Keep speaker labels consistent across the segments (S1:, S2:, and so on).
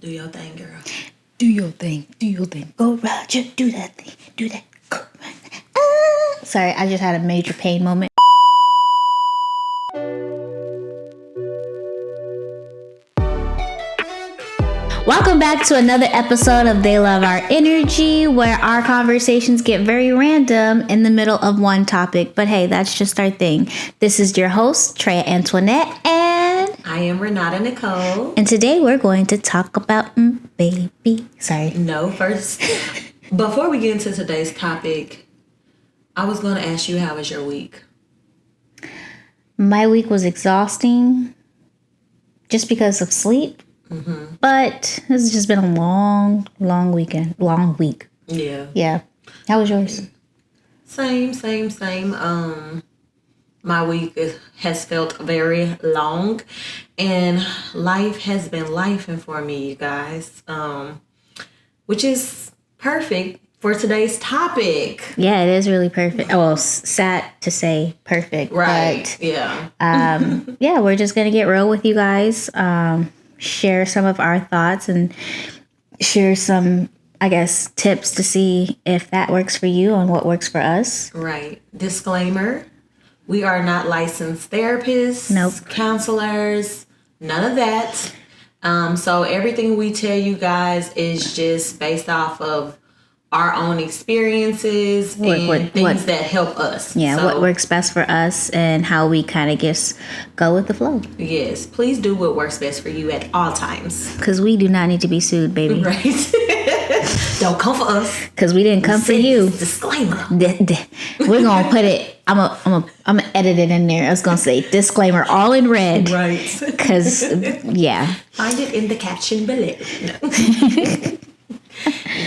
S1: Do your thing, girl.
S2: Do your thing. Do your thing. Go, Roger. Do that thing. Do that. Go. Sorry, I just had a major pain moment. Welcome back to another episode of They Love Our Energy, where our conversations get very random in the middle of one topic. But hey, that's just our thing. This is your host, Treya Antoinette, and
S1: I am Renata Nicole.
S2: And today we're going to talk about baby. Sorry.
S1: No, first, before we get into today's topic, I was going to ask you, how was your week?
S2: My week was exhausting just because of sleep. Mm-hmm. But this has just been a long week. Yeah. How was yours?
S1: Same. My week has felt very long, and life has been lifing for me, you guys, which is perfect for today's topic.
S2: Yeah, it is really perfect. Well, sad to say perfect.
S1: Right,
S2: but,
S1: yeah.
S2: Yeah, we're just going to get real with you guys. Share some of our thoughts and share some, I guess, tips to see if that works for you and what works for us.
S1: Right. Disclaimer, we are not licensed therapists,
S2: nope.
S1: Counselors, none of that. So everything we tell you guys is just based off of our own experiences and things that help us.
S2: Yeah, so, what works best for us and how we kind of just go with the flow.
S1: Yes, please do what works best for you at all times.
S2: Because we do not need to be sued, baby.
S1: Right. Don't come for us.
S2: Because we didn't come for you.
S1: Disclaimer.
S2: We're going to put it, I'm gonna edit it in there. I was going to say disclaimer all in red.
S1: Right.
S2: Because, yeah.
S1: Find it in the caption below. No.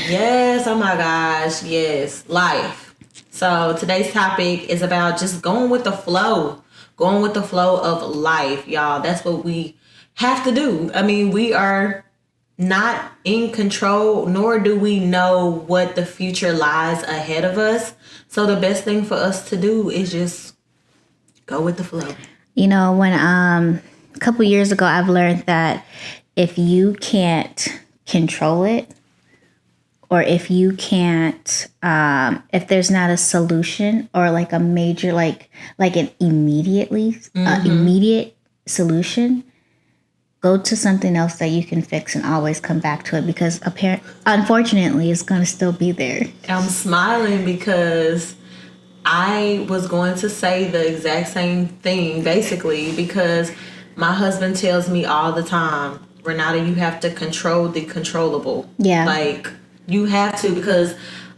S1: Yes, oh my gosh, yes, life. So today's topic is about just going with the flow of life, y'all. That's what we have to do. I mean, we are not in control, nor do we know what the future lies ahead of us. So the best thing for us to do is just go with the flow.
S2: You know, when a couple years ago, I've learned that if you can't control it, or if you can't, if there's not a solution or like a major, like an immediate solution, go to something else that you can fix and always come back to it, because unfortunately, it's going to still be there.
S1: I'm smiling because I was going to say the exact same thing, basically, because my husband tells me all the time, Renata, you have to control the controllable.
S2: Yeah.
S1: Like, you have to, because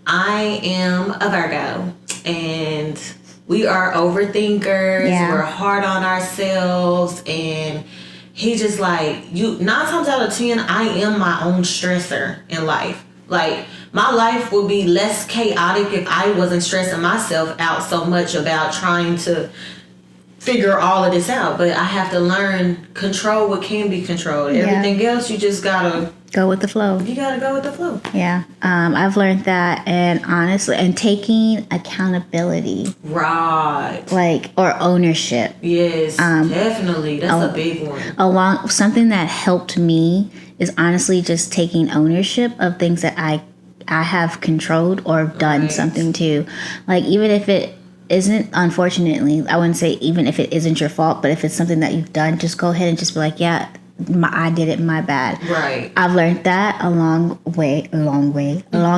S1: I am a Virgo and we are overthinkers. Yeah. We're hard on ourselves, and he just like, 9 times out of 10, I am my own stressor in life. Like, my life would be less chaotic if I wasn't stressing myself out so much about trying to figure all of this out. But I have to learn, control what can be controlled. Yeah. Everything else, you just gotta
S2: go with the flow.
S1: You gotta go with the flow.
S2: Yeah. I've learned that, and honestly, and taking accountability.
S1: Right.
S2: Like, or ownership.
S1: Yes, definitely. That's a big one.
S2: Something that helped me is honestly just taking ownership of things that I have controlled or done something to. Like, even if it isn't, unfortunately, I wouldn't say even if it isn't your fault, but if it's something that you've done, just go ahead and just be like, yeah, I did it, my bad.
S1: Right.
S2: I've learned that a long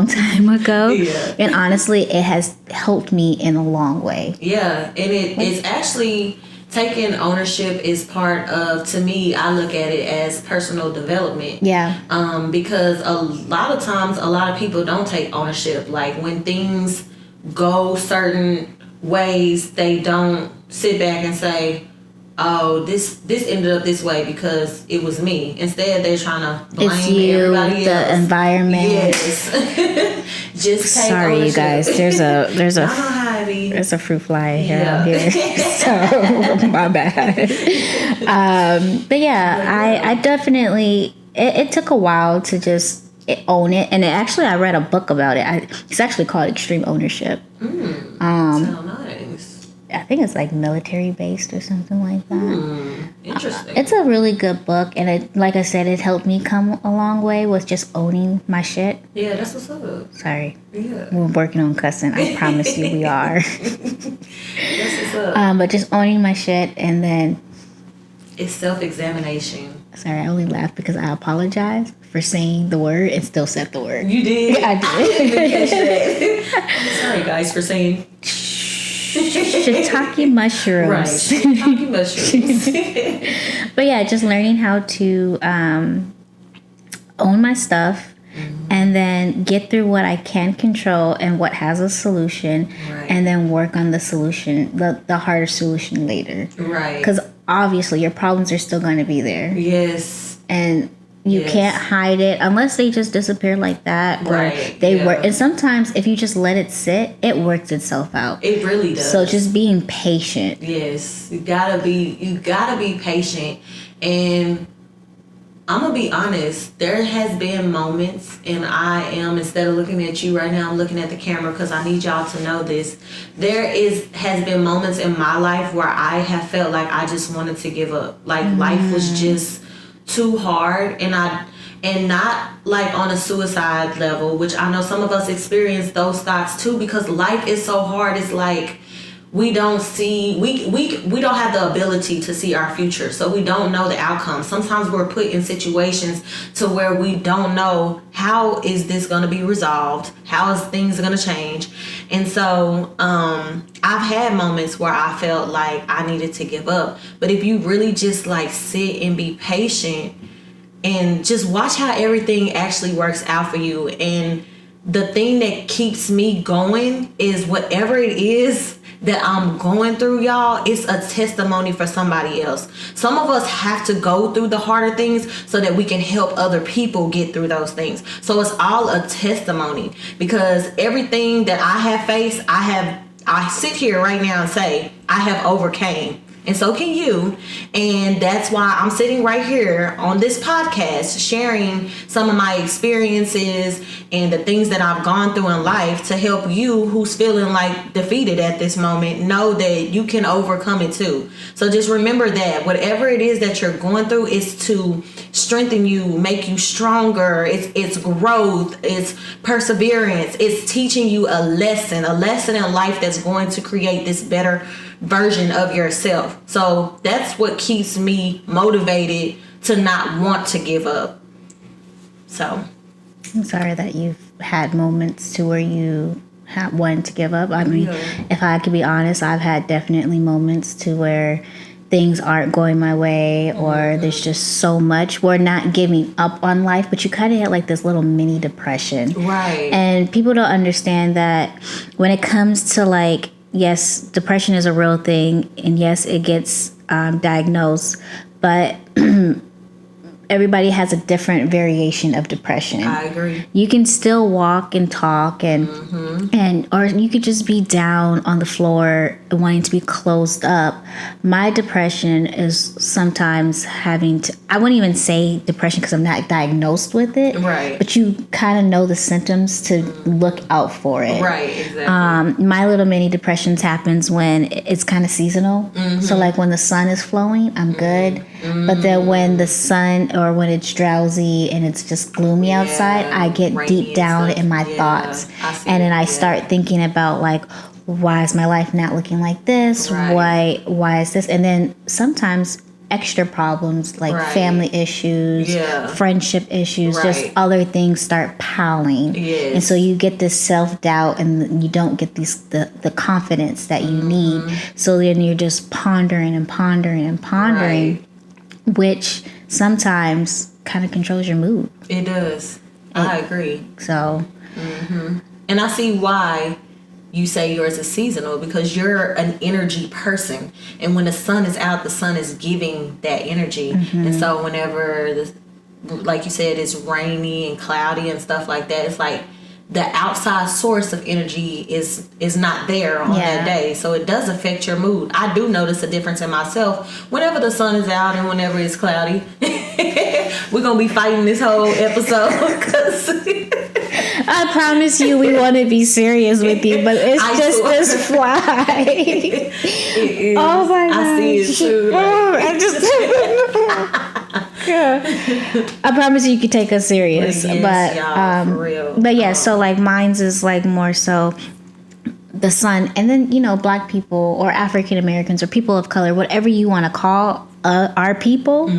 S2: time ago. Yeah. And honestly, it has helped me in a long way.
S1: Yeah. And it's actually, taking ownership is part of, to me, I look at it as personal development.
S2: Yeah.
S1: Because a lot of times, a lot of people don't take ownership. Like, when things go certain ways, they don't sit back and say, oh, this ended up this way because it was me. Instead, they're trying to blame everybody else.
S2: The environment.
S1: Yes. Just take
S2: sorry,
S1: ownership.
S2: You guys. There's a fruit fly around here. So my bad. But yeah, I definitely. It took a while to just own it, and I read a book about it. It's actually called Extreme Ownership.
S1: So nice.
S2: I think it's like military based or something like that.
S1: Interesting.
S2: It's a really good book, and it, like I said, it helped me come a long way with just owning my shit.
S1: Yeah, that's what's up.
S2: Sorry.
S1: Yeah.
S2: We're working on cussing. I promise you we are.
S1: That's what's up.
S2: But just owning my shit, and then...
S1: It's self-examination.
S2: Sorry, I only laughed because I apologize for saying the word and still said the word.
S1: You did?
S2: I did.
S1: Sorry, guys, for saying...
S2: Shiitake mushrooms.
S1: Right, shiitake mushrooms.
S2: But yeah, just learning how to own my stuff, and then get through what I can control and what has a solution, and then work on the solution, the harder solution later.
S1: Right.
S2: Because obviously your problems are still going to be there.
S1: Yes.
S2: And you can't hide it unless they just disappear like that, or they work. And sometimes if you just let it sit, it works itself out.
S1: It really does.
S2: So just being patient.
S1: Yes, you gotta be patient. And I'm gonna be honest, there has been moments, and I am, instead of looking at you right now, I'm looking at the camera because I need y'all to know this. Has been moments in my life where I have felt like I just wanted to give up. Like life was just too hard, and not like on a suicide level, which I know some of us experience those thoughts too, because life is so hard. It's like we don't have the ability to see our future, so we don't know the outcome. Sometimes we're put in situations to where we don't know, how is this going to be resolved, how is things going to change. And so I've had moments where I felt like I needed to give up, but if you really just like sit and be patient and just watch how everything actually works out for you. And the thing that keeps me going is whatever it is that I'm going through, y'all, it's a testimony for somebody else. Some of us have to go through the harder things so that we can help other people get through those things. So it's all a testimony, because everything that I have faced, I sit here right now and say I have overcame. And so can you. And that's why I'm sitting right here on this podcast sharing some of my experiences and the things that I've gone through in life to help you who's feeling like defeated at this moment know that you can overcome it too. So just remember that whatever it is that you're going through is to strengthen you, make you stronger. It's growth, it's perseverance, it's teaching you a lesson in life that's going to create this better version of yourself. So that's what keeps me motivated to not want to give up. So
S2: I'm sorry that you've had moments to where you wanted to give up. I mean, if I could be honest, I've had definitely moments to where things aren't going my way, or there's just so much. We're not giving up on life, but you kind of had like this little mini depression.
S1: Right.
S2: And people don't understand that when it comes to like, yes, depression is a real thing, and yes, it gets diagnosed, but everybody has a different variation of depression.
S1: I agree.
S2: You can still walk and talk and or you could just be down on the floor wanting to be closed up. My depression is sometimes having to, I wouldn't even say depression because I'm not diagnosed with it.
S1: Right.
S2: But you kind of know the symptoms to look out for it.
S1: Right, exactly.
S2: My little mini depressions happens when it's kind of seasonal. So like when the sun is flowing, I'm good. But then when the sun, or when it's drowsy and it's just gloomy outside, I get deep down in my thoughts. And then I start thinking about like, why is my life not looking like this? Why is this? And then sometimes extra problems like family issues, friendship issues, just other things start piling. And so you get this self-doubt, and you don't get the confidence that you need. So then you're just pondering and pondering and pondering, which sometimes kind of controls your mood.
S1: It does. I agree.
S2: So.
S1: And I see why you say yours is seasonal, because you're an energy person. And when the sun is out, the sun is giving that energy. And so whenever, like you said, it's rainy and cloudy and stuff like that, it's like the outside source of energy is not there on that day. So it does affect your mood. I do notice a difference in myself whenever the sun is out and whenever it's cloudy. We're going to be fighting this whole episode because
S2: I promise you, we want to be serious with you, but it's just this fly.
S1: It is.
S2: Oh my god!
S1: I see it too.
S2: I promise you, could take us serious,
S1: yes, y'all, for real.
S2: But yeah, so like mine's is like more so the sun, and then Black people or African Americans or people of color, whatever you want to call our people.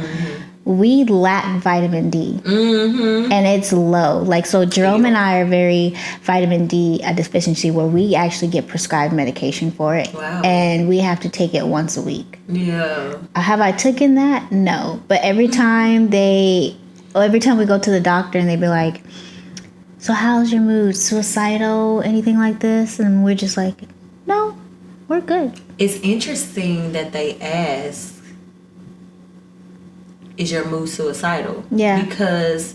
S2: We lack vitamin D, and it's low. Like, so Jerome and I are very vitamin D deficiency, where we actually get prescribed medication for it.
S1: Wow.
S2: And we have to take it once a week.
S1: Yeah.
S2: Have I taken that? No. But every time we go to the doctor and they be like, so how's your mood? Suicidal? Anything like this? And we're just like, no, we're good.
S1: It's interesting that they ask, is your mood suicidal?
S2: Yeah.
S1: Because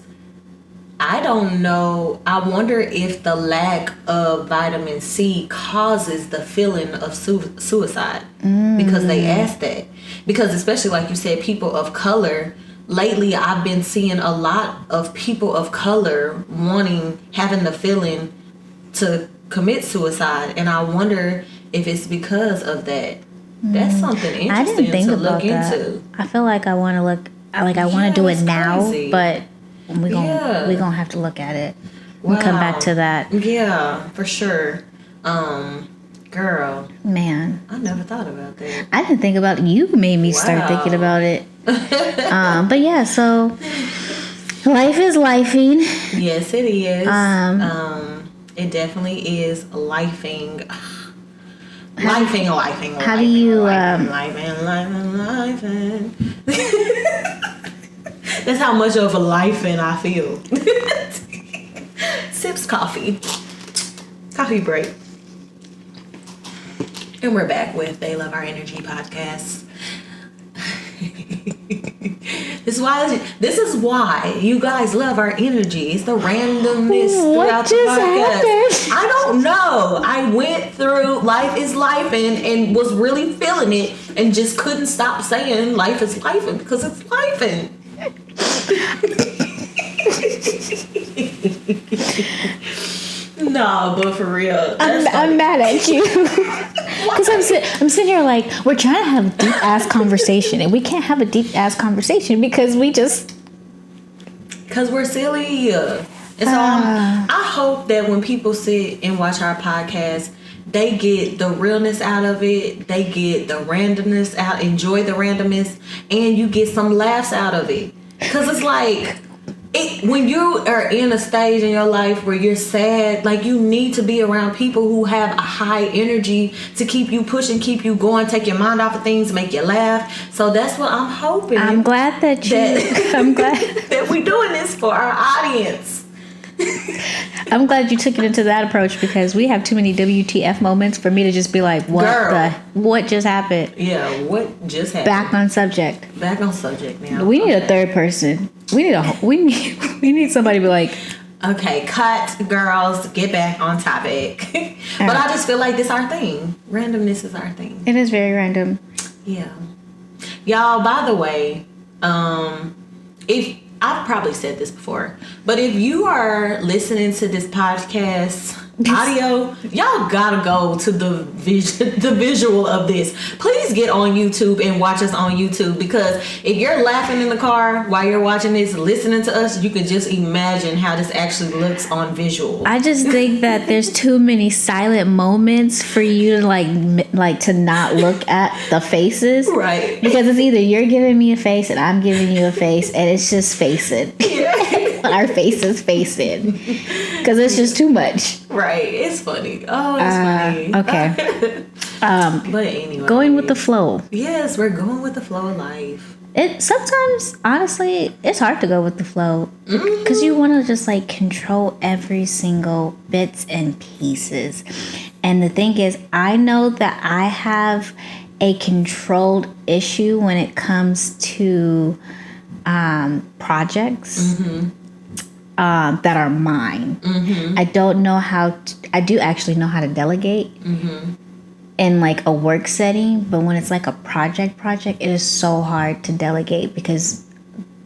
S1: I don't know. I wonder if the lack of vitamin C causes the feeling of suicide. Because they asked that. Because especially like you said, people of color, lately I've been seeing a lot of people of color having the feeling to commit suicide. And I wonder if it's because of that. That's something interesting
S2: I didn't think
S1: to
S2: about
S1: look
S2: that.
S1: into.
S2: I feel like I want to look. I want to do it now,
S1: crazy.
S2: but we're gonna have to look at it. We'll come back to that.
S1: Yeah, for sure. Girl,
S2: Man,
S1: I never thought about that.
S2: I didn't think about it. You made me start thinking about it. But yeah, so life is lifing.
S1: Yes, it is. It definitely is lifing. Lifing.
S2: How do you
S1: lifing? That's how much of a lifing I feel. Sips coffee. Coffee break. And we're back with They Love Our Energy podcast. This is why you guys love our energy. It's the randomness throughout the podcast. I don't know. I went through Life is Lifing and was really feeling it and just couldn't stop saying life is lifing because it's lifing. No, but for real,
S2: I'm mad at you because I'm sitting here like, we're trying to have a deep ass conversation and we can't have a deep ass conversation because
S1: we're silly. And so I hope that when people sit and watch our podcast, they get the realness out of it, they get the randomness out, enjoy the randomness, and you get some laughs out of it. Because it's like, when you are in a stage in your life where you're sad, like, you need to be around people who have a high energy to keep you pushing, keep you going, take your mind off of things, make you laugh. So that's what I'm hoping.
S2: I'm glad that
S1: we're doing this for our audience.
S2: I'm glad you took it into that approach because we have too many WTF moments for me to just be like, what just happened?
S1: Yeah, what just happened?
S2: Back on subject
S1: now.
S2: We need a third person. We need somebody to be like,
S1: okay, cut, girls, get back on topic. But I just feel like this is our thing. Randomness is our thing.
S2: It is very random.
S1: Yeah. Y'all, by the way, if I've probably said this before, but if you are listening to this podcast audio, y'all gotta go to the visual of this. Please get on YouTube and watch us on YouTube, because if you're laughing in the car while you're watching this, listening to us, you can just imagine how this actually looks on visual.
S2: I just think that there's too many silent moments for you to like to not look at the faces,
S1: right?
S2: Because it's either you're giving me a face and I'm giving you a face, and it's just facing. Our faces facing, because it's just too much.
S1: Right, it's funny. Oh, it's funny.
S2: Okay.
S1: But anyway,
S2: going with the flow.
S1: Yes, we're going with the flow of life.
S2: It sometimes, honestly, it's hard to go with the flow because you want to just like control every single bits and pieces. And the thing is, I know that I have a controlled issue when it comes to projects. That are mine. I don't know I do actually know how to delegate in like a work setting, but when it's like a project, it is so hard to delegate because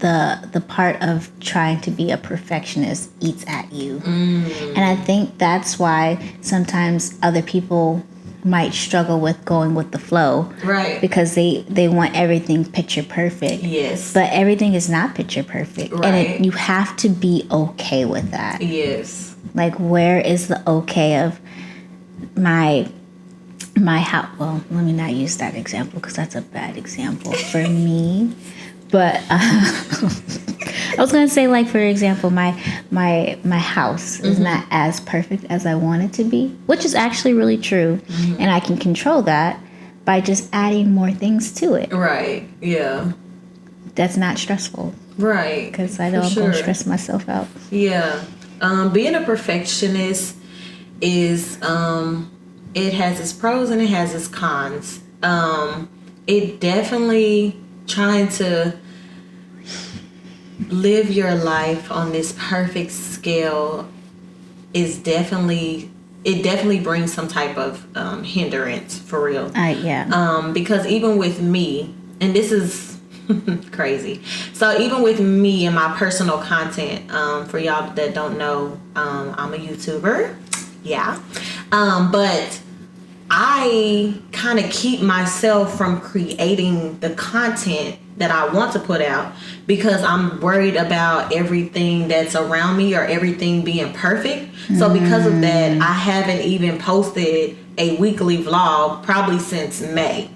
S2: the part of trying to be a perfectionist eats at you. And I think that's why sometimes other people might struggle with going with the flow,
S1: right?
S2: Because they want everything picture perfect.
S1: Yes,
S2: but everything is not picture perfect,
S1: right?
S2: And you have to be okay with that.
S1: Yes.
S2: Like, where is the okay of my house? Well, let me not use that example because that's a bad example for me. But I was gonna say, like, for example, my house is not as perfect as I want it to be, which is actually really true, and I can control that by just adding more things to it.
S1: Right. Yeah.
S2: That's not stressful.
S1: Right.
S2: Because I know I'm gonna stress myself out.
S1: Yeah. Being a perfectionist is it has its pros and it has its cons. It definitely trying to live your life on this perfect scale is definitely brings some type of hindrance for real.
S2: Yeah.
S1: Because even with me, and this is crazy. So even with me and my personal content, for y'all that don't know, I'm a YouTuber. Yeah. But I kind of keep myself from creating the content that I want to put out because I'm worried about everything that's around me or everything being perfect. So because of that, I haven't even posted a weekly vlog probably since May.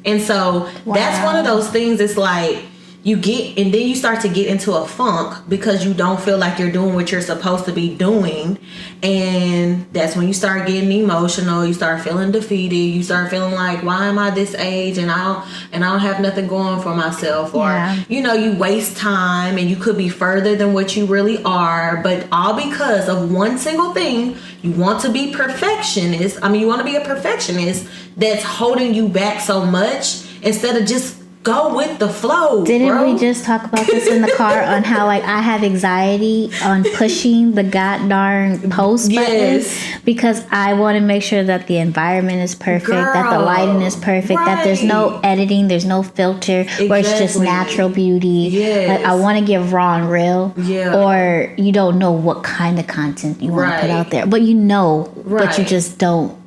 S1: And so that's one of those things. It's like you get, and then you start to get into a funk because you don't feel like you're doing what you're supposed to be doing. And that's when you start getting emotional. You start feeling defeated. You start feeling like, why am I this age and I don't have nothing going for myself? Or, you waste time and you could be further than what you really are. But all because of one single thing, you want to be perfectionist. You want to be a perfectionist that's holding you back so much instead of just go with the flow.
S2: Didn't we just talk about this in the car on how, like, I have anxiety on pushing the god darn post button because I want to make sure that the environment is perfect, that the lighting is perfect, that there's no editing, there's no filter, where it's just natural beauty. Like, I want to give raw and real. Or you don't know what kind of content you want to put out there, but but you just don't.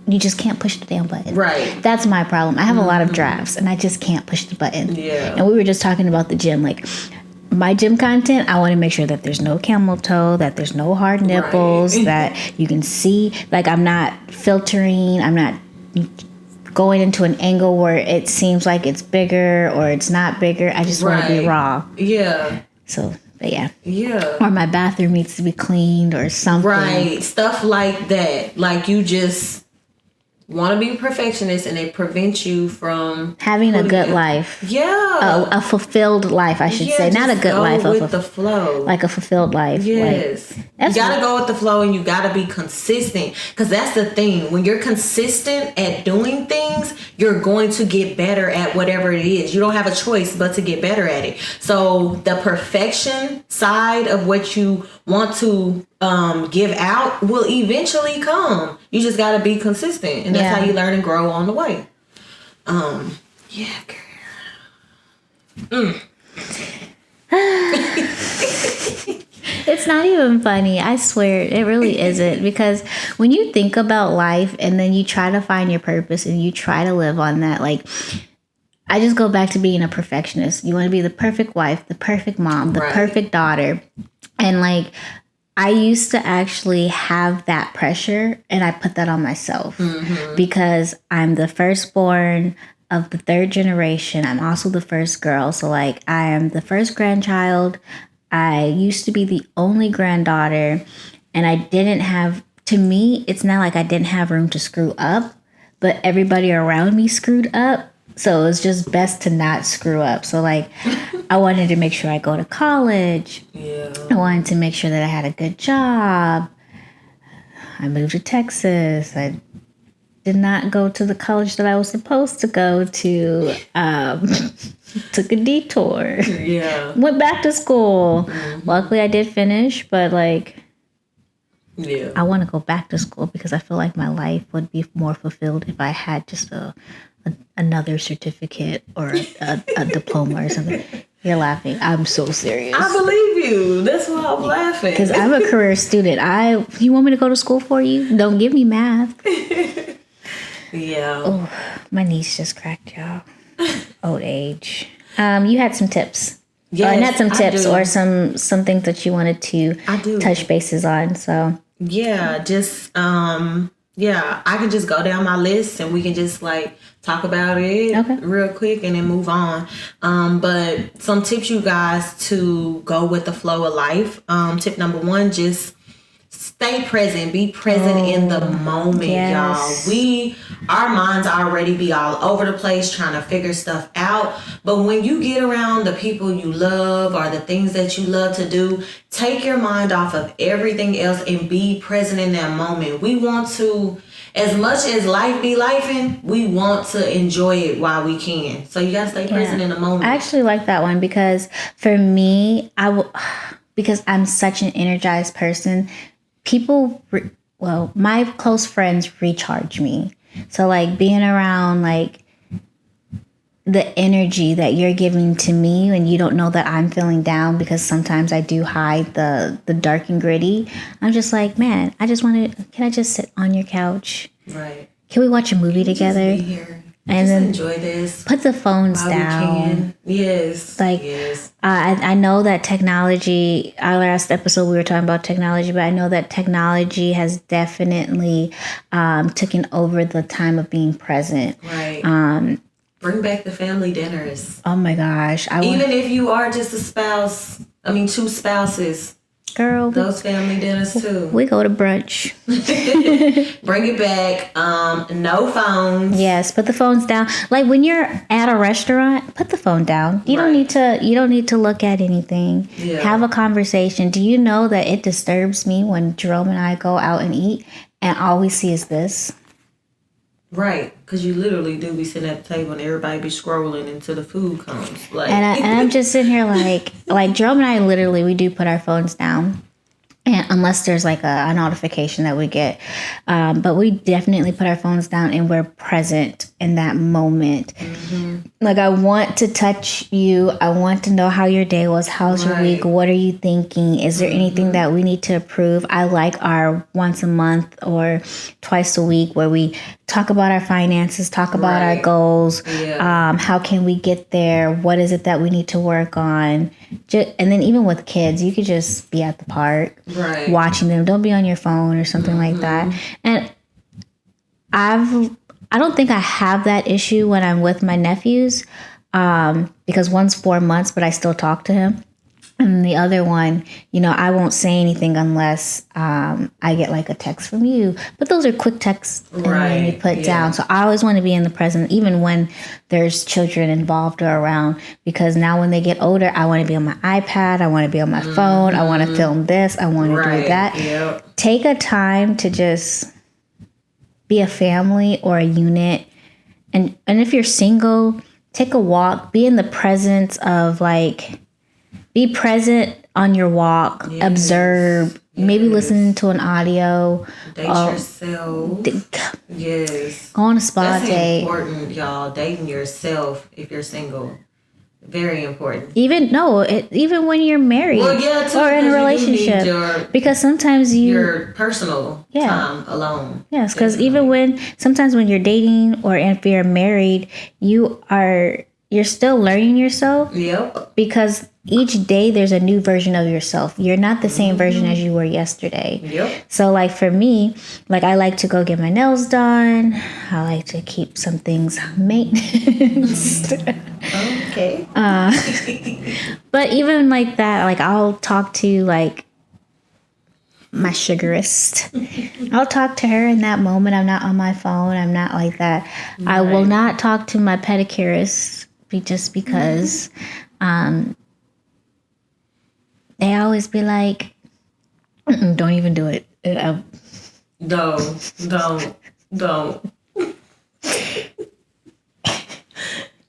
S2: You just can't push the damn button. Right. That's my problem. I have a lot of drafts and I just can't push the button.
S1: Yeah.
S2: And we were just talking about the gym. Like, my gym content, I want to make sure that there's no camel toe, that there's no hard nipples, that you can see. Like, I'm not filtering. I'm not going into an angle where it seems like it's bigger or it's not bigger. I just want to be raw.
S1: Yeah.
S2: So, but yeah.
S1: Yeah.
S2: Or my bathroom needs to be cleaned or something.
S1: Right. Stuff like that. Like, you just want to be a perfectionist and it prevents you from
S2: having a good life.
S1: Yeah.
S2: A fulfilled life, I should say. Not a good life.
S1: With the flow.
S2: Like a fulfilled life.
S1: Yes. You got to go with the flow and you got to be consistent. Because that's the thing. When you're consistent at doing things, you're going to get better at whatever it is. You don't have a choice but to get better at it. So the perfection side of what you want to give out will eventually come. You just got to be consistent. And that's how you learn and grow on the way. Yeah, girl.
S2: It's not even funny. I swear it really isn't, because when you think about life and then you try to find your purpose and you try to live on that, like, I just go back to being a perfectionist. You want to be the perfect wife, the perfect mom, the perfect daughter. And like, I used to actually have that pressure and I put that on myself because I'm the firstborn of the third generation. I'm also the first girl. So like, I am the first grandchild. I used to be the only granddaughter, and I didn't have, to me, it's not like I didn't have room to screw up, but everybody around me screwed up. So it was just best to not screw up. So like, I wanted to make sure I go to college.
S1: Yeah.
S2: I wanted to make sure that I had a good job. I moved to Texas. I did not go to the college that I was supposed to go to. Took a detour.
S1: Yeah.
S2: Went back to school. Luckily, I did finish, but like, I want to go back to school because I feel like my life would be more fulfilled if I had just another certificate or a diploma or something. You're laughing. I'm so serious.
S1: I believe you. That's why I'm laughing.
S2: Because I'm a career student. You want me to go to school for you? Don't give me math.
S1: Yeah.
S2: Oh, my niece just cracked, y'all. Old age. You had some tips.
S1: Yes,
S2: not some tips or some things that you wanted to touch bases on. So
S1: yeah, just I can just go down my list and we can just like talk about it real quick and then move on. But some tips, you guys, to go with the flow of life. Tip number 1, just stay present. Be present in the moment, y'all. Our minds already be all over the place trying to figure stuff out. But when you get around the people you love or the things that you love to do, take your mind off of everything else and be present in that moment. We want to, as much as life be lifing, we want to enjoy it while we can. So you gotta stay present in the moment.
S2: I actually like that one because for me, because I'm such an energized person, my close friends recharge me. So like being around like the energy that you're giving to me when you don't know that I'm feeling down, because sometimes I do hide the dark and gritty. I'm just like, man, can I just sit on your couch?
S1: Right.
S2: Can we watch a movie together?
S1: Just be here.
S2: And
S1: just
S2: then
S1: enjoy this.
S2: Put the phones down.
S1: Yes.
S2: I know that technology, our last episode we were talking about technology, but I know that technology has definitely taken over the time of being present.
S1: Right. Bring back the family dinners.
S2: Oh my gosh.
S1: Even if you are just two spouses.
S2: Girl,
S1: those family dinners too.
S2: We go to brunch.
S1: Bring it back. No phones.
S2: Yes, put the phones down. Like when you're at a restaurant, put the phone down. You don't need to look at anything. Yeah. Have a conversation. Do you know that it disturbs me when Jerome and I go out and eat and all we see is this?
S1: Right, because you literally do be sitting at the table and everybody be scrolling until the food comes. Like,
S2: and I'm just sitting here like Jerome and I literally, we do put our phones down. And unless there's like a notification that we get. But we definitely put our phones down and we're present in that moment. Mm-hmm. Like I want to touch you. I want to know how your day was. How's your week? What are you thinking? Is there anything that we need to improve? I like our once a month or twice a week where we talk about our finances, talk about our goals. Yeah. How can we get there? What is it that we need to work on? And then even with kids, you could just be at the park. Right. Watching them. Don't be on your phone or something like that. And I don't think I have that issue when I'm with my nephews, because one's 4 months, but I still talk to him. And the other one, I won't say anything unless I get like a text from you. But those are quick texts and then you put down. So I always want to be in the present, even when there's children involved or around. Because now when they get older, I want to be on my iPad. I want to be on my phone. I want to film this. I want to do that. Yep. Take a time to just be a family or a unit. And if you're single, take a walk. Be in the presence of be present on your walk, observe, maybe listen to an audio.
S1: Date yourself. Yes.
S2: Go on a spa date.
S1: That's important, y'all. Dating yourself if you're single. Very important.
S2: Even when you're married or in a relationship. Because sometimes
S1: your personal time alone.
S2: Yes, because even sometimes when you're dating or if you're married, you're still learning yourself.
S1: Yep.
S2: Because each day there's a new version of yourself. You're not the same version as you were yesterday.
S1: Yep.
S2: So for me, I like to go get my nails done. I like to keep some things maintenance.
S1: Okay.
S2: But even like that, I'll talk to my sugarist. I'll talk to her in that moment. I'm not on my phone. I'm not like that. Right. I will not talk to my pedicurist just because they always be like, don't even do it.
S1: Don't. Don't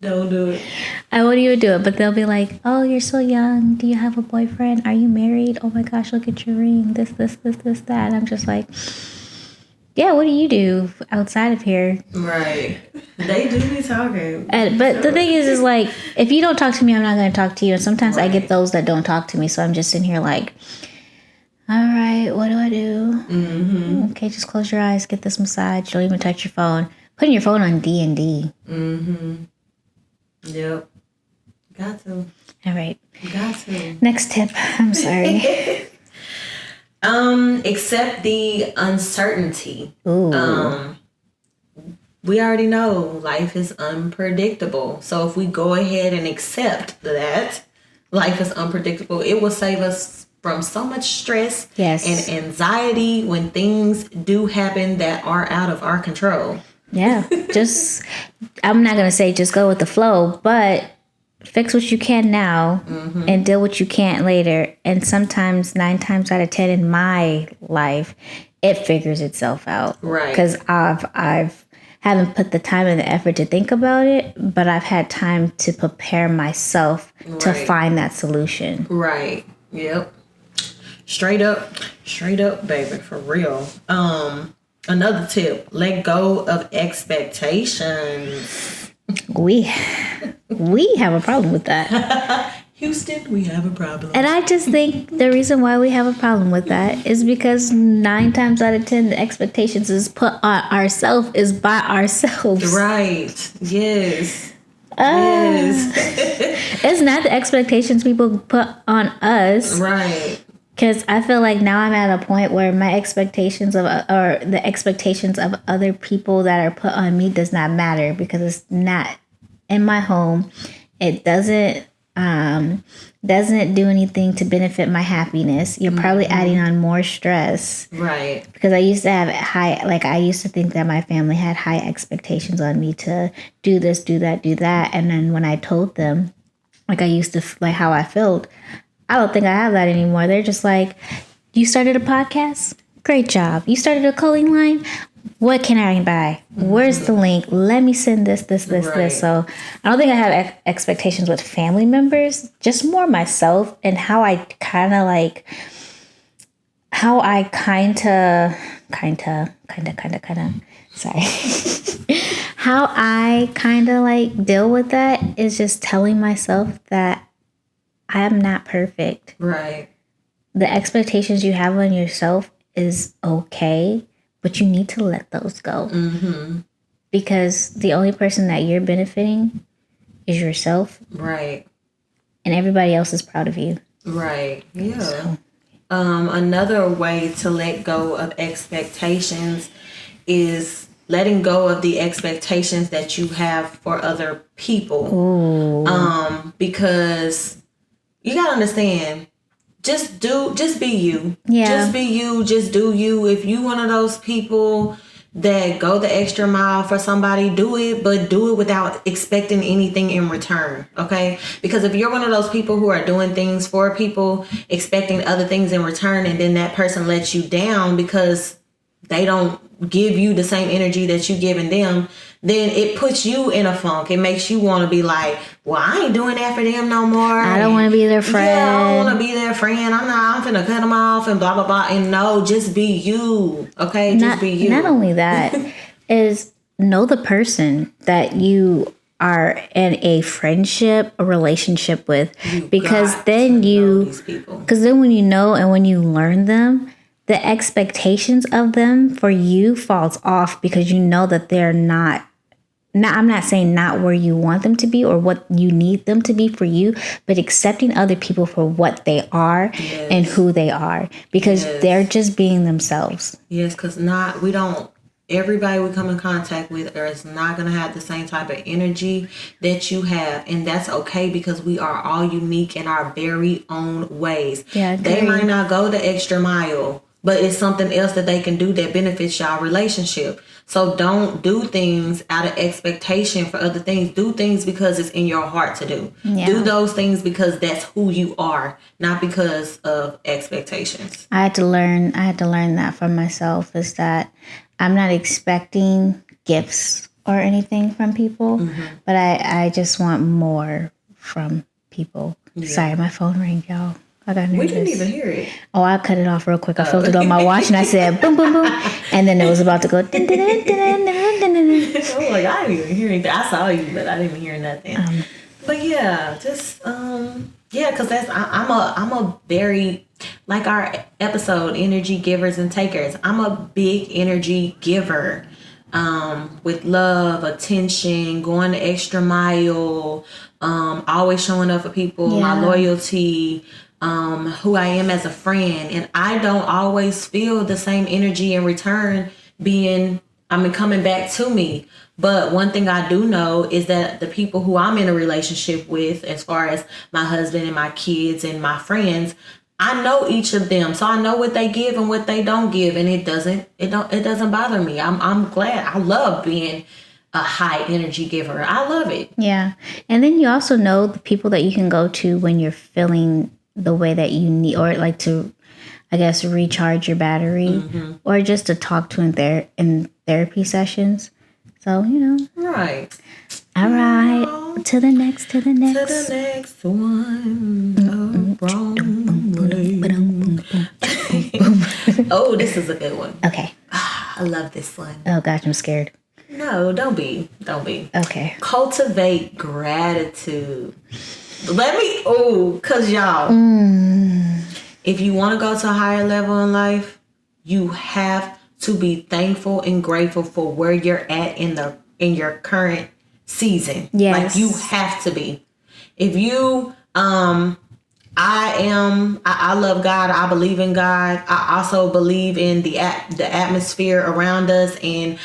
S1: do it.
S2: I won't even do it, but they'll be like, oh, you're so young. Do you have a boyfriend? Are you married? Oh my gosh, look at your ring. This, that. I'm just like, Yeah, what do you do outside of here?
S1: Right. They do be talking.
S2: But the thing is like, if you don't talk to me, I'm not going to talk to you. And sometimes I get those that don't talk to me. So I'm just in here like, all right, what do I do? Mm-hmm. Okay, just close your eyes, get this massage. Don't even touch your phone. Putting your phone on D&D.
S1: Mm-hmm. Yep. Got to.
S2: All right.
S1: Got to.
S2: Next tip. I'm sorry.
S1: Accept the uncertainty.
S2: Ooh.
S1: We already know life is unpredictable. So if we go ahead and accept that life is unpredictable, it will save us from so much stress and anxiety when things do happen that are out of our control.
S2: Yeah. I'm not going to say just go with the flow, but fix what you can now and deal with what you can't later. And sometimes 9 times out of 10 in my life, it figures itself out.
S1: Right.
S2: Because I've haven't put the time and the effort to think about it, but I've had time to prepare myself to find that solution.
S1: Right. Yep. Straight up, baby, for real. Another tip, let go of expectations.
S2: We have a problem with that.
S1: Houston, we have a problem.
S2: And I just think the reason why we have a problem with that is because 9 times out of 10, the expectations is put on ourselves is by ourselves.
S1: Right. Yes. Yes.
S2: It's not the expectations people put on us.
S1: Right.
S2: Because I feel like now I'm at a point where my expectations of, or the expectations of other people that are put on me does not matter because it's not in my home. It doesn't do anything to benefit my happiness. You're probably adding on more stress.
S1: Right.
S2: Because I used to have I used to think that my family had high expectations on me to do this, do that, do that. And then when I told them, like I used to, like how I felt, I don't think I have that anymore. They're just like, you started a podcast? Great job. You started a clothing line? What can I buy? Where's the link? Let me send this. So I don't think I have expectations with family members, just more myself and how I kind of deal with that is just telling myself that I am not perfect.
S1: Right.
S2: The expectations you have on yourself is okay, but you need to let those go. Mm-hmm. Because the only person that you're benefiting is yourself.
S1: Right.
S2: And everybody else is proud of you.
S1: Right. Yeah. So. Another way to let go of expectations is letting go of the expectations that you have for other people.
S2: Ooh.
S1: Because you gotta understand, just be you.
S2: Yeah.
S1: Just be you. Just do you. If you one of those people that go the extra mile for somebody, do it, but do it without expecting anything in return. Okay? Because if you're one of those people who are doing things for people, expecting other things in return, and then that person lets you down because they don't give you the same energy that you giving them, then it puts you in a funk. It makes you want to be like, well, I ain't doing that for them no more.
S2: I don't want to be their friend.
S1: Yeah, I don't want to be their friend. I'm finna cut them off and blah, blah, blah. And no, just be you. Okay? Just be you.
S2: Not only that, is know the person that you are in a friendship, a relationship with. Because then when you know and when you learn them, the expectations of them for you falls off because you know that they're not, I'm not saying not where you want them to be or what you need them to be for you, but accepting other people for what they are and who they are because they're just being themselves.
S1: Yes, because everybody we come in contact with is not going to have the same type of energy that you have. And that's okay because we are all unique in our very own ways.
S2: Yeah,
S1: they might not go the extra mile, but it's something else that they can do that benefits y'all relationship. So don't do things out of expectation for other things. Do things because it's in your heart to do. Yeah. Do those things because that's who you are, not because of expectations.
S2: I had to learn that for myself is that I'm not expecting gifts or anything from people, but I just want more from people. Yeah. Sorry, my phone rang, y'all. I got nervous.
S1: We didn't even hear it.
S2: Oh, I cut it off real quick. I felt it on my watch and I said boom, boom, boom. And then it was about to go. Dun, dun, dun, dun, dun, dun, dun.
S1: I was like, I didn't even hear anything. I saw you, but I didn't hear nothing. But yeah, just because I'm a very, like our episode, energy givers and takers. I'm a big energy giver. With love, attention, going the extra mile, always showing up for people, my loyalty, who I am as a friend. And I don't always feel the same energy in return coming back to me. But one thing I do know is that the people who I'm in a relationship with, as far as my husband and my kids and my friends, I know each of them, so I know what they give and what they don't give, and it doesn't bother me. I'm glad. I love being a high energy giver. I love it.
S2: Yeah, and then you also know the people that you can go to when you're feeling the way that you need, or like to, I guess, recharge your battery, or just to talk to in therapy sessions. So
S1: Right.
S2: All right. To the next.
S1: To the next one. Oh, this is a good one.
S2: Okay.
S1: I love this one.
S2: Oh gosh, I'm scared.
S1: No, don't be.
S2: Okay.
S1: Cultivate gratitude. Cause y'all, if you want to go to a higher level in life, you have to be thankful and grateful for where you're at in your current season.
S2: Yes.
S1: Like you have to be. If you I love God. I believe in God. I also believe in the atmosphere around us and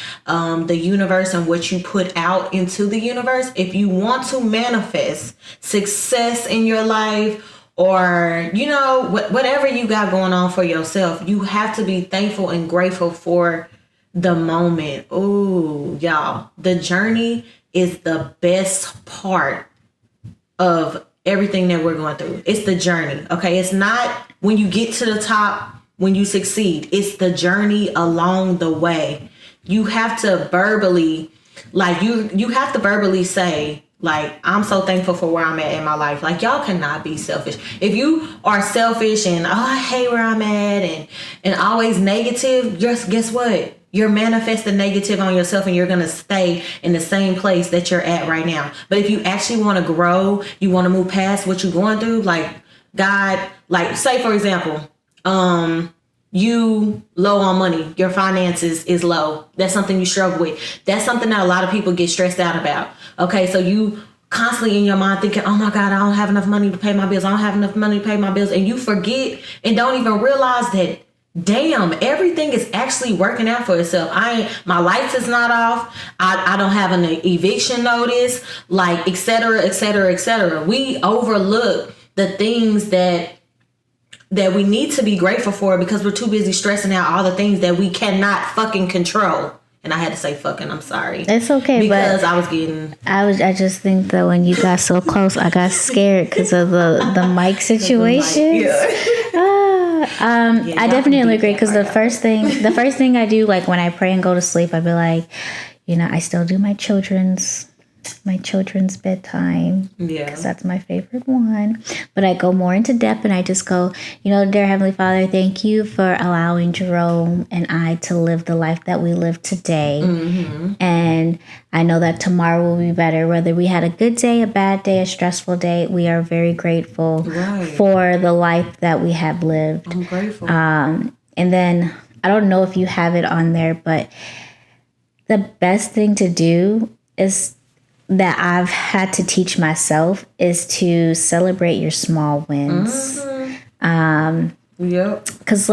S1: the universe and what you put out into the universe. If you want to manifest success in your life, or whatever you got going on for yourself, you have to be thankful and grateful for the moment. Oh, y'all, the journey is the best part of everything that we're going through. It's the journey. Okay. It's not when you get to the top, when you succeed. It's the journey along the way. You have to verbally, you have to verbally say, I'm so thankful for where I'm at in my life. Like, y'all cannot be selfish. If you are selfish and, I hate where I'm at and always negative, just guess what? You're manifesting negative on yourself and you're going to stay in the same place that you're at right now. But if you actually want to grow, you want to move past what you're going through, say, for example, you low on money, your finances is low. That's something you struggle with. That's something that a lot of people get stressed out about. Okay, so you constantly in your mind thinking, oh my God, I don't have enough money to pay my bills. I don't have enough money to pay my bills. And you forget and don't even realize that, damn, everything is actually working out for itself. My lights is not off. I don't have an eviction notice, et cetera, et cetera, et cetera. We overlook the things that we need to be grateful for because we're too busy stressing out all the things that we cannot fucking control. And I had to say fucking, I'm sorry.
S2: It's okay,
S1: because
S2: but I just think that when you got so close, I got scared because of the mic situation. I definitely agree because the first thing I do, when I pray and go to sleep, I'd be like, I still do my children's bedtime. Yeah. Because that's my favorite one. But I go more into depth and I just go, dear Heavenly Father, thank you for allowing Jerome and I to live the life that we live today. Mm-hmm. And I know that tomorrow will be better. Whether we had a good day, a bad day, a stressful day, we are very grateful for the life that we have lived.
S1: I'm grateful.
S2: And then I don't know if you have it on there, but the best thing to do is that I've had to teach myself is to celebrate your small wins. Mm-hmm.
S1: Yep.
S2: Because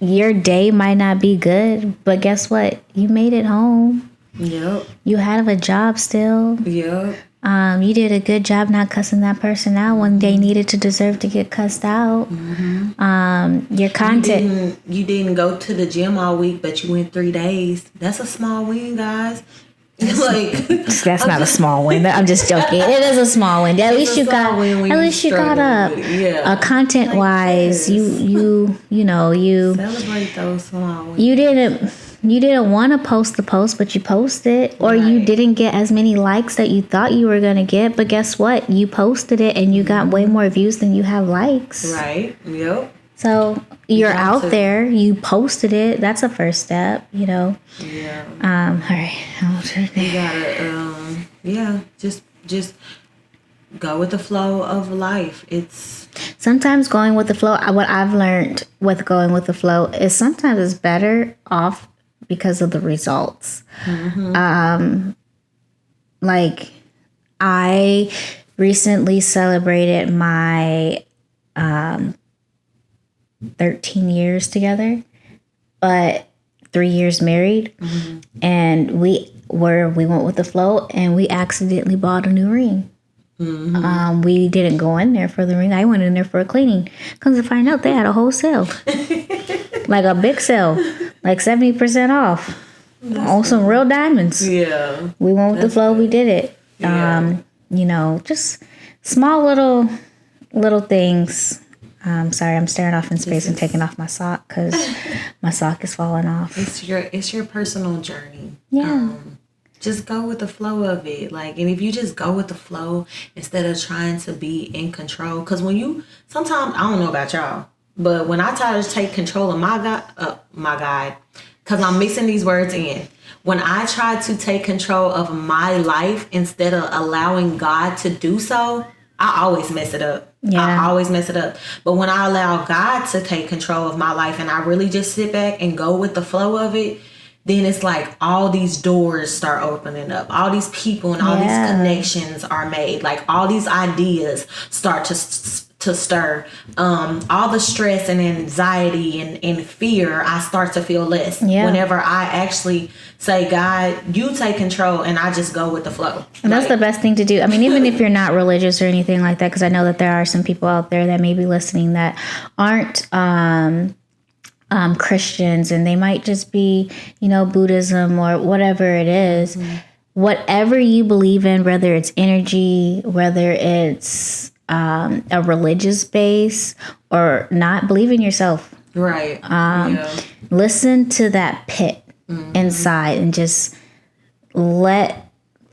S2: your day might not be good, but guess what? You made it home.
S1: Yep.
S2: You have a job still.
S1: Yep.
S2: You did a good job not cussing that person out when they needed to deserve to get cussed out. Mm-hmm. Your content.
S1: You didn't go to the gym all week, but you went 3 days. That's a small win, guys.
S2: That's not a small win. I'm just joking. It is a small win. At least you got up. Yeah. Content wise, you celebrate
S1: those small wins.
S2: You didn't You didn't want to post the post, but you posted, or you didn't get as many likes that you thought you were going to get. But guess what? You posted it and you got way more views than you have likes.
S1: Right. Yep.
S2: So you're out there. You posted it. That's a first step, you know.
S1: Yeah.
S2: All right.
S1: You gotta, just go with the flow of life. It's
S2: sometimes going with the flow. What I've learned with going with the flow is sometimes it's better off because of the results. Like I recently celebrated my 13 years together, but 3 years married, and we went with the flow, and we accidentally bought a new ring. We didn't go in there for the ring. I went in there for a cleaning. Comes to find out, they had a whole sale, like a big sale, like 70% off on some real diamonds.
S1: Yeah,
S2: we went with the flow. Good. We did it.
S1: Yeah.
S2: You know, just small little things. Sorry, I'm staring off in space and taking off my sock because my sock is falling off.
S1: It's your personal journey.
S2: Yeah.
S1: Just go with the flow of it. Like, and if you just go with the flow instead of trying to be in control, because sometimes, I don't know about y'all, but when I try to take control of my guide, because I'm mixing these words in. When I try to take control of my life instead of allowing God to do so, I always mess it up. Yeah. I always mess it up. But when I allow God to take control of my life and I really just sit back and go with the flow of it, then it's like all these doors start opening up. All these people and all these connections are made. Like all these ideas start to stir. All the stress and anxiety and fear, I start to feel less. Yeah. Whenever I actually say, God, you take control, and I just go with the flow.
S2: And that's the best thing to do. I mean, even if you're not religious or anything like that, because I know that there are some people out there that may be listening that aren't Christians, and they might just be, you know, Buddhism or whatever it is. Mm-hmm. Whatever you believe in, whether it's energy, whether it's a religious base or not, believe in yourself.
S1: Right.
S2: Listen to that pit inside and just let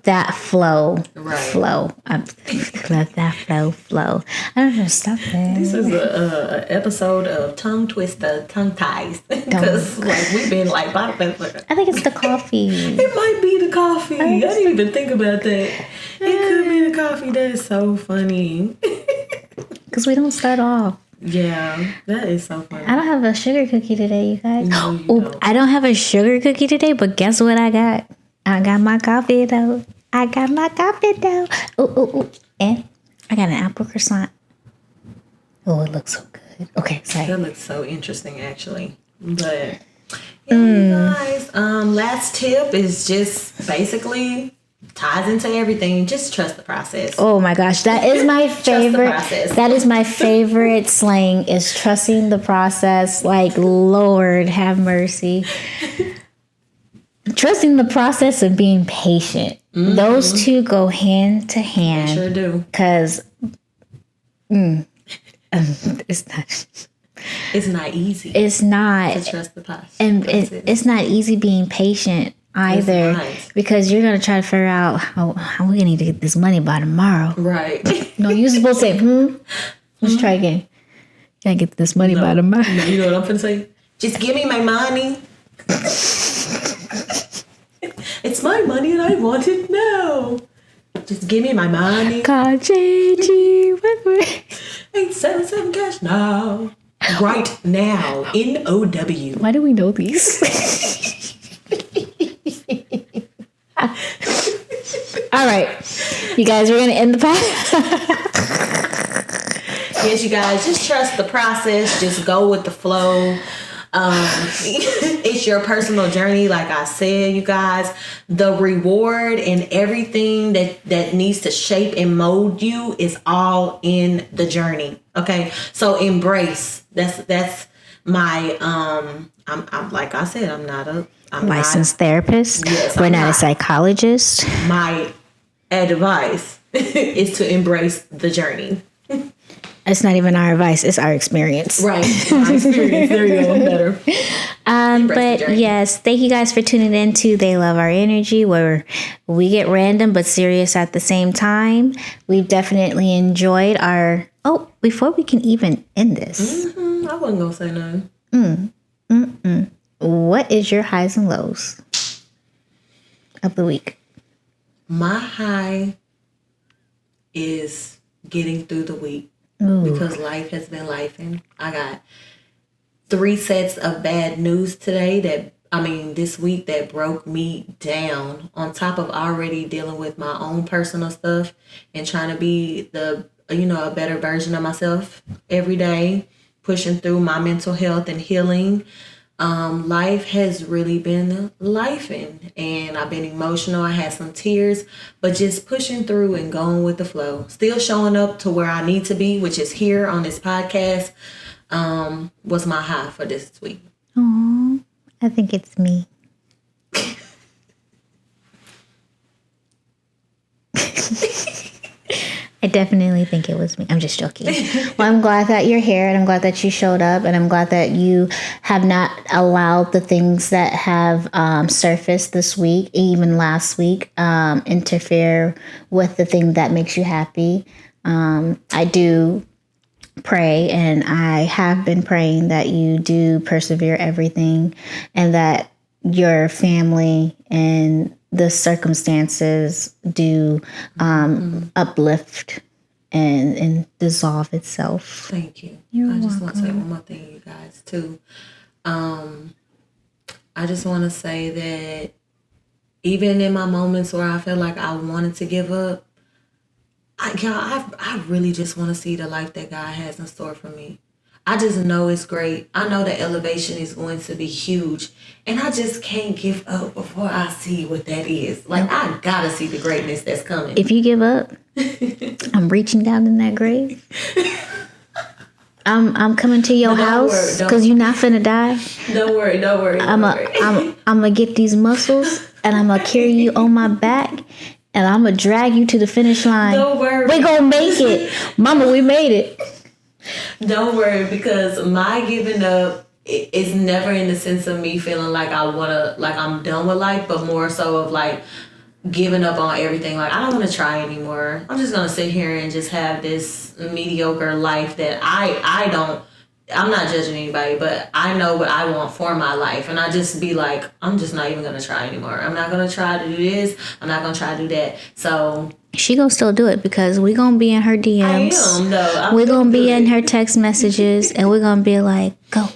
S2: that flow. Let that flow. I don't know, stop it.
S1: This is a episode of Tongue Twister, Tongue Ties. Because we've been like, I
S2: think it's the coffee.
S1: It might be the coffee. I didn't even think about that. It could be the coffee. That is so funny.
S2: Because we don't start off.
S1: Yeah, that is so funny.
S2: I don't have a sugar cookie today, you guys.
S1: No, you don't.
S2: I don't have a sugar cookie today, but guess what I got? I got my coffee though. Ooh. And I got an apple croissant. Oh, it looks so good. Okay, sorry.
S1: That looks so interesting, actually. But you guys, last tip is just basically ties into everything. Just trust the process.
S2: Oh my gosh, that is my favorite. That is my favorite slang, is trusting the process. Like, Lord have mercy. Trusting the process and being patient. Mm-hmm. Those two go hand to hand.
S1: They sure do.
S2: Because it's not.
S1: It's not easy.
S2: It's not.
S1: To trust the process.
S2: And it's not easy being patient either. Because you're going to try to figure out how we're going to need to get this money by tomorrow.
S1: Right.
S2: No, you're supposed to say, Let's try again. You got to get this money by tomorrow.
S1: No, you know what I'm going to say? Just give me my money. It's my money and I want it now. Just give me my money.
S2: Call JG.
S1: 877 cash now. Right now. NOW.
S2: Why do we know these? All right. You guys, we're going to end the podcast.
S1: Yes, you guys. Just trust the process. Just go with the flow. It's your personal journey. Like I said, you guys, the reward and everything that needs to shape and mold you is all in the journey. Okay. So embrace. That's my, I'm like I said, I'm
S2: licensed therapist.
S1: Yes,
S2: we're not a psychologist.
S1: My advice is to embrace the journey.
S2: It's not even our advice. It's our experience.
S1: Right. My experience. There you go. I'm better.
S2: But yes, thank you guys for tuning in to They Love Our Energy, where we get random but serious at the same time. We've definitely enjoyed our... Oh, before we can even end this.
S1: I wasn't going to say nothing.
S2: What is your highs and lows of the week?
S1: My high is getting through the week.
S2: Ooh.
S1: Because life has been lifing. I got 3 sets of bad news today this week that broke me down, on top of already dealing with my own personal stuff and trying to be a better version of myself every day, pushing through my mental health and healing. Life has really been lifing, and I've been emotional. I had some tears, but just pushing through and going with the flow. Still showing up to where I need to be, which is here on this podcast. Was my high for this week.
S2: Aww, I think it's me. I definitely think it was me. I'm just joking. Well, I'm glad that you're here, and I'm glad that you showed up, and I'm glad that you have not allowed the things that have surfaced this week, even last week, interfere with the thing that makes you happy. I do pray, and I have been praying that you do persevere everything, and that your family and the circumstances do uplift and dissolve itself.
S1: Thank you.
S2: You're
S1: I just
S2: welcome.
S1: want to say one more thing, you guys, too. I just want to say that even in my moments where I feel like I wanted to give up, I really just want to see the life that God has in store for me. I just know it's great. I know the elevation is going to be huge. And I just can't give up before I see what that is. Like, I gotta see the greatness that's coming.
S2: If you give up, I'm reaching down in that grave. I'm coming to your house because you're not finna die.
S1: Don't worry.
S2: I'm gonna get these muscles and I'm gonna carry you on my back and I'm gonna drag you to the finish line.
S1: Don't worry.
S2: We're gonna make it. Mama, we made it.
S1: Don't worry, because my giving up is never in the sense of me feeling like I'm done with life, but more so of like giving up on everything. Like, I don't want to try anymore. I'm just gonna sit here and just have this mediocre life that I'm not judging anybody, but I know what I want for my life. And I just be like, I'm just not even going to try anymore. I'm not going to try to do this. I'm not going to try to do that. So
S2: she going to still do it because we going to be in her DMs.
S1: I am, though.
S2: We're going to be in her text messages and we're going to be like, go.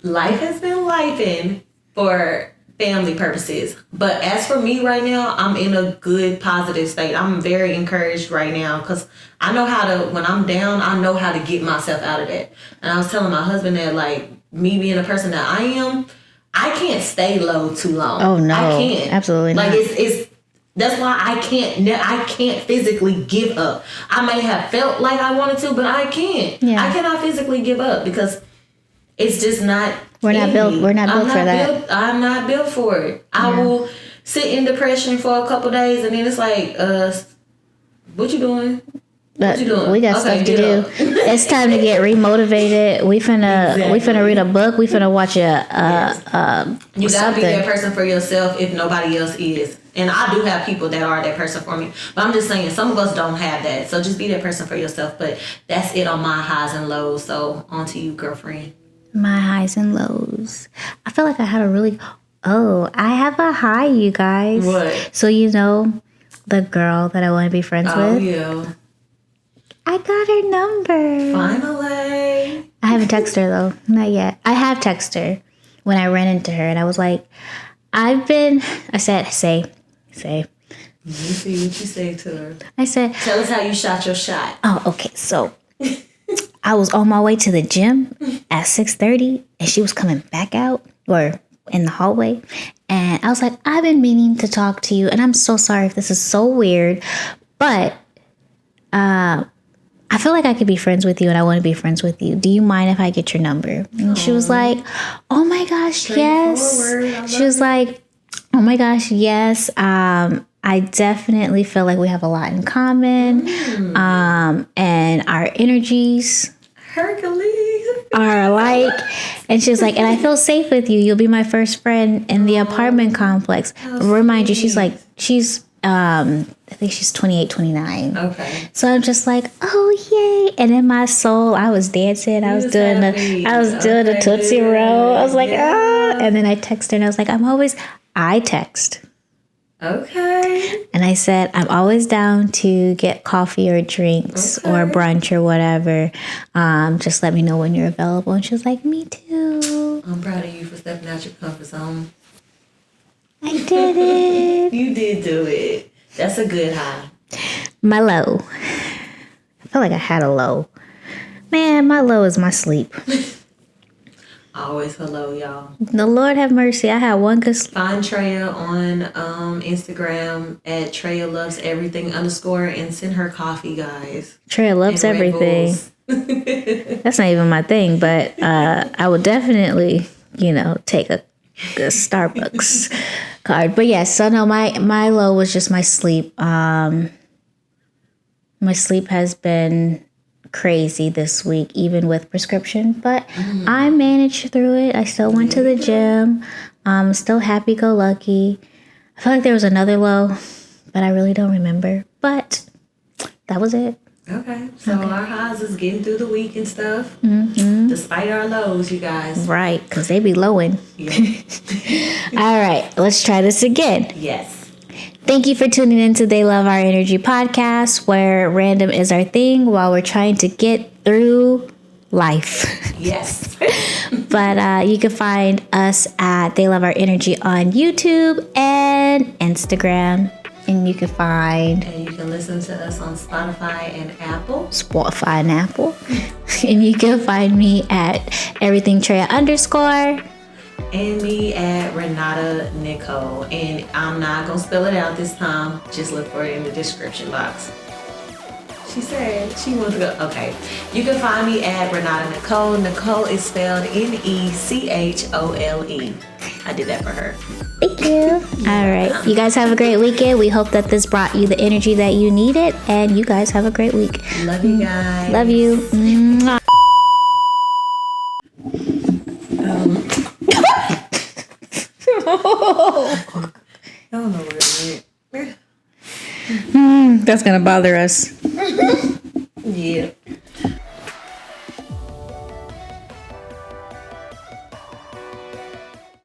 S1: Life has been lifing for family purposes. But as for me right now, I'm in a good, positive state. I'm very encouraged right now because I know how to, when I'm down, I know how to get myself out of that. And I was telling my husband that, like, me being the person that I am, I can't stay low too long.
S2: Oh, no.
S1: I can't.
S2: Absolutely not.
S1: Like, it's that's why I can't physically give up. I may have felt like I wanted to, but I can't. Yeah. I cannot physically give up because it's just not.
S2: We're not built for that.
S1: I'm not built for it. I will sit in depression for a couple days and then it's like, what you doing? What you doing?
S2: We got stuff to do. It's time to get remotivated. We finna read a book. We finna watch
S1: you gotta be that person for yourself if nobody else is. And I do have people that are that person for me. But I'm just saying, some of us don't have that. So just be that person for yourself. But that's it on my highs and lows. So on to you, girlfriend.
S2: My highs and lows. I feel like I had I have a high, you guys.
S1: What?
S2: So the girl that I want to be friends with.
S1: Oh, yeah.
S2: I got her number.
S1: Finally.
S2: I haven't texted her though. Not yet. I have texted her when I ran into her and I was like, I said, say.
S1: Let me see what you say to her.
S2: I said,
S1: tell us how you shot your shot.
S2: Oh, okay. So I was on my way to the gym at 6:30 and she was coming back out or in the hallway. And I was like, I've been meaning to talk to you. And I'm so sorry if this is so weird, but I feel like I could be friends with you and I want to be friends with you. Do you mind if I get your number? And she was like, oh my gosh, yes. She was like, oh my gosh, yes. I definitely feel like we have a lot in common. And our energies.
S1: Hercules.
S2: are alike. And she was like, and I feel safe with you. You'll be my first friend in the apartment complex. Remind you, she's I think she's 28, 29.
S1: Okay.
S2: So I'm just like, oh yay. And in my soul, I was dancing. I was doing the Tootsie Roll. I was like, ah. And then I texted her and I was like, I text.
S1: Okay.
S2: And I said, I'm always down to get coffee or drinks or brunch or whatever. Just let me know when you're available. And she was like, me too.
S1: I'm proud of you for stepping out your comfort zone.
S2: I did it.
S1: You did do it. That's a good high.
S2: My low. I feel like I had a low. Man, my low is my sleep.
S1: Always hello, y'all.
S2: The Lord have mercy. I had one good sleep.
S1: Find Treya on Instagram at Treya Loves Everything _ and send her coffee, guys.
S2: Treya loves everything. That's not even my thing, but I would definitely, take a Starbucks card. But yes, so no, my low was just my sleep. My sleep has been crazy this week, even with prescription, but I managed through it. I still went to the gym. Still happy-go-lucky. I feel like there was another low, but I really don't remember. But that was it.
S1: Okay, so our highs is getting through the week and stuff, despite our lows, you guys.
S2: Right, because they be lowing.
S1: Yep.
S2: All right, let's try this again.
S1: Yes.
S2: Thank you for tuning in to They Love Our Energy podcast, where random is our thing while we're trying to get through life.
S1: Yes.
S2: But you can find us at They Love Our Energy on YouTube and Instagram. And you can
S1: listen to us on Spotify and Apple.
S2: And you can find me at Everything Treya _
S1: And me at Renata Nicole. And I'm not going to spell it out this time. Just look for it in the description box. She said she wants to go. Okay. You can find me at Renata Nicole. Nicole is spelled Nechole. I did that for her.
S2: Thank you. All right. You guys have a great weekend. We hope that this brought you the energy that you needed. And you guys have a great week.
S1: Love you guys.
S2: Love you. Mwah.
S1: I don't know where it went.
S2: That's going to bother us.
S1: Yeah.